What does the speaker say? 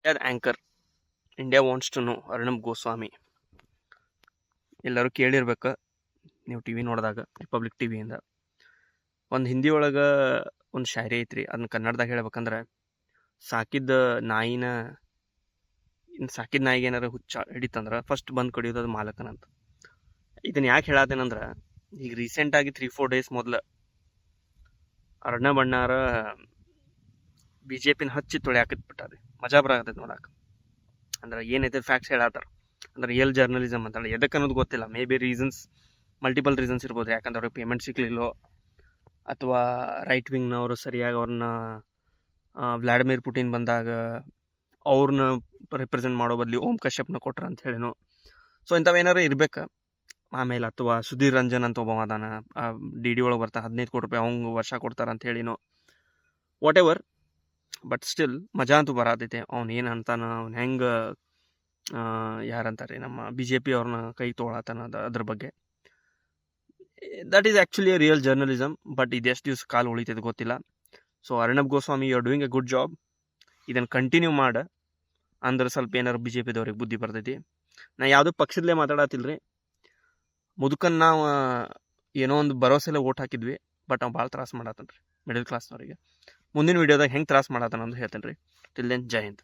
ಯಾರು anchor India wants to know Arnab Goswami. ಎಲ್ಲರೂ ಕೇಳಿರ್ಬೇಕು ನೀವು ಟಿ ವಿ ನೋಡಿದಾಗ ರಿಪಬ್ಲಿಕ್ ಟಿ ವಿಯಿಂದ. ಒಂದು ಹಿಂದಿ ಒಳಗೆ ಒಂದು ಶಾಯರಿ ಐತ್ರಿ, ಅದನ್ನ ಕನ್ನಡದಾಗ ಹೇಳ್ಬೇಕಂದ್ರೆ ಸಾಕಿದ ನಾಯಿನ ಸಾಕಿದ ನಾಯಿಗೆ ಏನಾರು ಹುಚ್ಚ ಹಿಡಿತಂದ್ರೆ ಫಸ್ಟ್ ಬಂದು ಕಡಿಯೋದು ಅದು ಮಾಲಕನಂತ. ಇದನ್ನ ಯಾಕೆ ಹೇಳತ್ತೇನಂದ್ರೆ, ಈಗ ರೀಸೆಂಟಾಗಿ 3-4 ಡೇಸ್ ಮೊದಲು ಅರ್ಣಬ್ ಅಣ್ಣಾರ BJPನ ಹಚ್ಚಿ ತೊಳ್ಯಾಕತ್ಬಿಟ್ಟಾರೆ. ಮಜಾ ಬರಾಕತ್ತೈತೆ ನೋಡಕ್ಕೆ. ಅಂದ್ರೆ ಏನೈತೆ ಫ್ಯಾಕ್ಟ್ಸ್ ಹೇಳತ್ತಾರ, ಅಂದ್ರೆ ರಿಯಲ್ ಜರ್ನಲಿಸಮ್ ಅಂತ. ಎದಕ್ಕೆ ಅನ್ನೋದು ಗೊತ್ತಿಲ್ಲ, may be reasons multiple reasons ಇರ್ಬೋದು. ಯಾಕಂದ್ರೆ ಅವ್ರಿಗೆ ಪೇಮೆಂಟ್ ಸಿಗ್ಲಿಲ್ಲೋ, ಅಥವಾ ರೈಟ್ ವಿಂಗ್ನವರು ಸರಿಯಾಗಿ ಅವ್ರನ್ನ ವ್ಲಾಡಿಮಿರ್ ಪುಟಿನ್ ಬಂದಾಗ ಅವ್ರನ್ನ ರಿಪ್ರೆಸೆಂಟ್ ಮಾಡೋ ಬದಲಿ ಓಂ ಕಶ್ಯಪ್ನ ಕೊಟ್ರ ಅಂತ ಹೇಳಿನೋ. ಸೊ ಇಂಥವೇನಾರು ಇರ್ಬೇಕು. ಆಮೇಲೆ ಅಥವಾ ಸುಧೀರ್ ರಂಜನ್ ಅಂತ ಒಬ್ಬ ಅದಾನ, DD ಒಳಗೆ ಬರ್ತಾ 15 ಕೋಟಿ ರೂಪಾಯಿ ಅವ್ನು ವರ್ಷ ಕೊಡ್ತಾರ ಅಂತ ಹೇಳಿನೋ. ವಾಟ್ ಎವರ್, ಬಟ್ ಸ್ಟಿಲ್ ಮಜಾ ಅಂತೂ ಬರತೈತೆ. ಅವ್ನು ಏನು ಅಂತಾನ, ಅವ್ನು ಹೆಂಗೆ ಯಾರಂತಾರೆ ನಮ್ಮ BJP ಅವ್ರನ್ನ ಕೈ ತೊಗೊಳತಾನ ಅದ್ರ ಬಗ್ಗೆ. That is actually real journalism. But ಇದು ಎಷ್ಟು ದಿವ್ಸ ಕಾಲ ಉಳಿತೈತೆ ಗೊತ್ತಿಲ್ಲ. So Arnab Goswami, you are doing a good job. ಇದನ್ನು ಕಂಟಿನ್ಯೂ ಮಾಡ ಅಂದ್ರೆ ಸ್ವಲ್ಪ ಏನಾರು BJPದವ್ರಿಗೆ ಬುದ್ಧಿ ಬರ್ತೈತಿ. ನಾ ಯಾವುದೋ ಪಕ್ಷದಲ್ಲೇ ಮಾತಾಡತ್ತಿಲ್ರಿ. ಮುದುಕನ್ ನಾವು ಏನೋ ಒಂದು ಭರೋಸೆಲ್ಲ ಓಟ್ ಹಾಕಿದ್ವಿ, ಬಟ್ ಅವ್ನು ಭಾಳ ತ್ರಾಸ ಮಾಡತ್ತನ್ರಿ ಮಿಡಲ್ ಕ್ಲಾಸ್ನವ್ರಿಗೆ. ಮುಂದಿನ ವೀಡಿಯೋದಾಗ ಹೆಂಗೆ ತ್ರಾಸ ಮಾಡತ್ತಾನ ಅಂತ ಹೇಳ್ತೇನೆ ರೀ. ಟಿಲ್ ದೆನ್, ಜೈ ಹಿಂದ್.